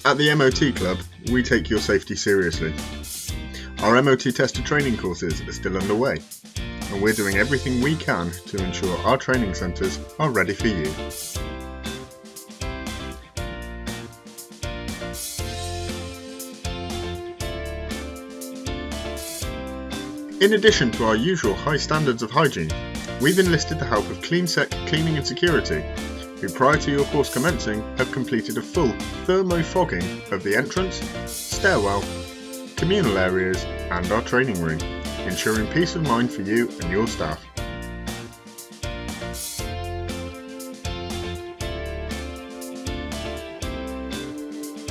At the MOT Club, we take your safety seriously. Our MOT Tester Training Courses are still underway, and we're doing everything we can to ensure our training centres are ready for you. In addition to our usual high standards of hygiene, we've enlisted the help of Cleansec Cleaning and Security, who prior to your course commencing have completed a full Thermo-Fogging of the entrance, stairwell, communal areas and our training room, ensuring peace of mind for you and your staff.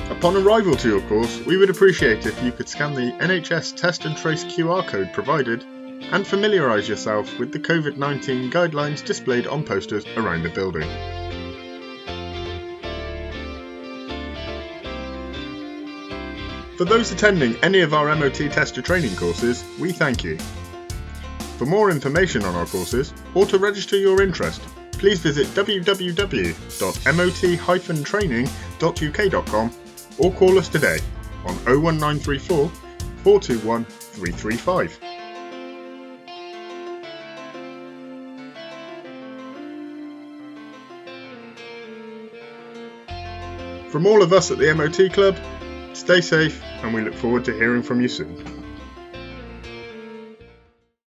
Upon arrival to your course, we would appreciate if you could scan the NHS Test and Trace QR code provided and familiarise yourself with the Covid-19 guidelines displayed on posters around the building. For those attending any of our MOT Tester Training courses, we thank you. For more information on our courses, or to register your interest, please visit www.mot-training.uk.com or call us today on 01934 421 335. From all of us at the MOT Club, stay safe and we look forward to hearing from you soon.